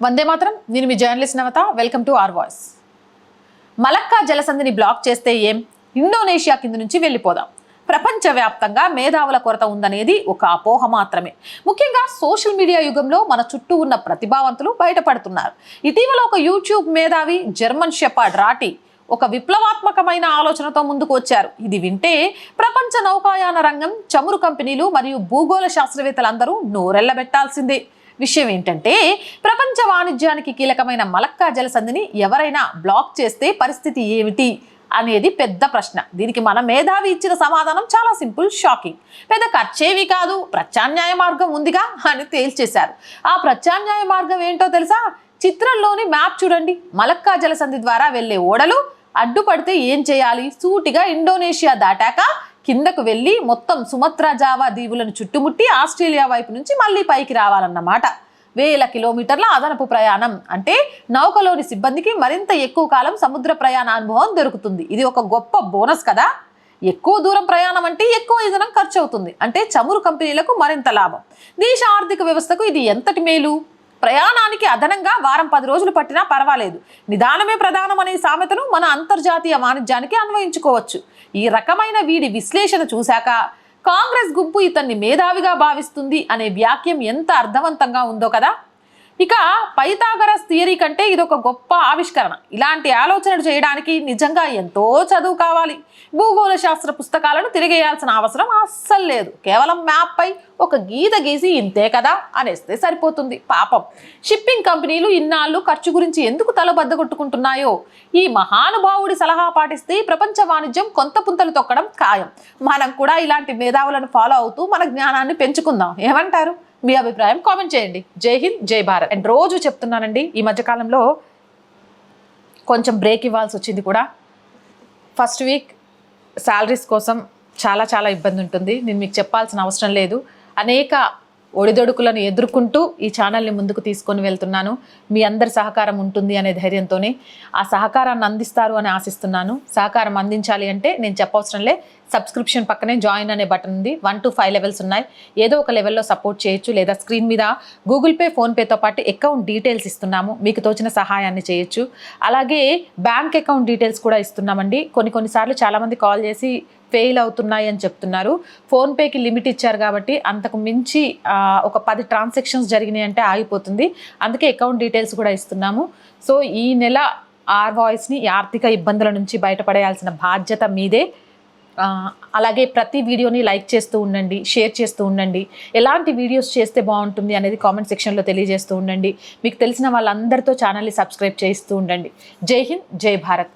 వందే మాత్రం. నేను మీ journalist Navatha. Welcome to our voice. Malacca జలసంధిని బ్లాక్ చేస్తే ఏం, ఇండోనేషియా కింద నుంచి వెళ్ళిపోదాం. ప్రపంచవ్యాప్తంగా మేధావుల కొరత ఉందనేది ఒక అపోహ మాత్రమే. ముఖ్యంగా సోషల్ మీడియా యుగంలో మన చుట్టూ ఉన్న ప్రతిభావంతులు బయటపడుతున్నారు. ఇటీవల ఒక యూట్యూబ్ మేధావి జర్మన్ షెపర్డ్ రాటి ఒక విప్లవాత్మకమైన ఆలోచనతో ముందుకు వచ్చారు. ఇది వింటే ప్రపంచ నౌకాయాన రంగం, చమురు కంపెనీలు మరియు భూగోళ శాస్త్రవేత్తలందరూ నోరెళ్లబెట్టాల్సిందే. విషయం ఏంటంటే, ప్రపంచ వాణిజ్యానికి కీలకమైన మలక్కా జలసంధిని ఎవరైనా బ్లాక్ చేస్తే పరిస్థితి ఏమిటి అనేది పెద్ద ప్రశ్న. దీనికి మన మేధావి ఇచ్చిన సమాధానం చాలా సింపుల్, షాకింగ్. పెద్ద ఖర్చేవి కాదు, ప్రత్యామ్నాయ మార్గం ఉందిగా అని తేల్చేశారు. ఆ ప్రత్యామ్నాయ మార్గం ఏంటో తెలుసా? చిత్రంలోని మ్యాప్ చూడండి. మలక్కా జలసంధి ద్వారా వెళ్లే ఓడలు అడ్డుపడితే ఏం చేయాలి? సూటిగా ఇండోనేషియా దాటాక కిందకు వెళ్ళి మొత్తం సుమత్రా జావా దీవులను చుట్టుముట్టి ఆస్ట్రేలియా వైపు నుంచి మళ్ళీ పైకి రావాలన్నమాట. 1000 కిలోమీటర్ల అదనపు ప్రయాణం అంటే నౌకలోని సిబ్బందికి మరింత ఎక్కువ కాలం సముద్ర ప్రయాణ అనుభవం దొరుకుతుంది. ఇది ఒక గొప్ప బోనస్ కదా. ఎక్కువ దూరం ప్రయాణం అంటే ఎక్కువ ఇంధనం ఖర్చు అవుతుంది, అంటే చమురు కంపెనీలకు మరింత లాభం. దేశ ఆర్థిక వ్యవస్థకు ఇది ఎంతటి మేలు. ప్రయాణానికి అదనంగా వారం 10 రోజులు పట్టినా పర్వాలేదు. నిదానమే ప్రధానం అనే సామెతను మన అంతర్జాతీయ వాణిజ్యానికి అన్వయించుకోవచ్చు. ఈ రకమైన వీడి విశ్లేషణ చూశాక కాంగ్రెస్ గుంపు ఇతన్ని మేధావిగా భావిస్తుంది అనే వ్యాఖ్యం ఎంత అర్థవంతంగా ఉందో కదా. ఇక పైథాగరస్ థియరీ కంటే ఇదొక గొప్ప ఆవిష్కరణ. ఇలాంటి ఆలోచనలు చేయడానికి నిజంగా ఎంతో చదువు కావాలి. భూగోళ శాస్త్ర పుస్తకాలను తిరిగేయాల్సిన అవసరం అస్సలు లేదు. కేవలం మ్యాప్ పై ఒక గీత గీసి ఇంతే కదా అనేస్తే సరిపోతుంది. పాపం షిప్పింగ్ కంపెనీలు ఇన్నాళ్ళు ఖర్చు గురించి ఎందుకు తలబద్దగొట్టుకుంటున్నాయో. ఈ మహానుభావుడి సలహా పాటిస్తే ప్రపంచ వాణిజ్యం కొంత పుంతలు తొక్కడం ఖాయం. మనం కూడా ఇలాంటి మేధావులను ఫాలో అవుతూ మన జ్ఞానాన్ని పెంచుకుందాం. ఏమంటారు? మీ అభిప్రాయం కామెంట్ చేయండి. జై హింద్, జై భారత్. అండ్ రోజు చెప్తున్నానండి, ఈ మధ్యకాలంలో కొంచెం బ్రేక్ ఇవ్వాల్సి వచ్చింది కూడా. ఫస్ట్ వీక్ శాలరీస్ కోసం చాలా ఇబ్బంది ఉంటుంది. నేను మీకు చెప్పాల్సిన అవసరం లేదు. అనేక ఒడిదొడుకులను ఎదుర్కొంటూ ఈ ఛానల్ని ముందుకు తీసుకొని వెళ్తున్నాను. మీ అందరి సహకారం ఉంటుంది అనే ధైర్యంతోనే ఆ సహకారాన్ని అందిస్తారు అని ఆశిస్తున్నాను. సహకారం అందించాలి అంటే నేను చెప్పవసరంలే, సబ్స్క్రిప్షన్ పక్కనే జాయిన్ అనే బటన్ ఉంది. 1 to 5 లెవెల్స్ ఉన్నాయి. ఏదో ఒక లెవెల్లో సపోర్ట్ చేయొచ్చు, లేదా స్క్రీన్ మీద గూగుల్ పే, ఫోన్పేతో పాటు అకౌంట్ డీటెయిల్స్ ఇస్తున్నాము. మీకు తోచిన సహాయాన్ని చేయొచ్చు. అలాగే బ్యాంక్ అకౌంట్ డీటెయిల్స్ కూడా ఇస్తున్నామండి. కొన్నిసార్లు చాలామంది కాల్ చేసి ఫెయిల్ అవుతున్నాయి అని చెప్తున్నారు. ఫోన్పేకి లిమిట్ ఇచ్చారు కాబట్టి అంతకు మించి ఒక 10 ట్రాన్సాక్షన్స్ జరిగినాయి అంటే ఆగిపోతుంది. అందుకే అకౌంట్ డీటెయిల్స్ కూడా ఇస్తున్నాము. సో ఈ నెల ఆర్ వాయిస్ని ఆర్థిక ఇబ్బందుల నుంచి బయటపడేయాల్సిన బాధ్యత మీదే. అలాగే ప్రతి వీడియోని లైక్ చేస్తూ ఉండండి, షేర్ చేస్తూ ఉండండి. ఎలాంటి వీడియోస్ చేస్తే బాగుంటుంది అనేది కామెంట్ సెక్షన్లో తెలియజేస్తూ ఉండండి. మీకు తెలిసిన వాళ్ళందరితో ఛానల్ని సబ్స్క్రైబ్ చేస్తూ ఉండండి. జై హింద్, జై భారత్.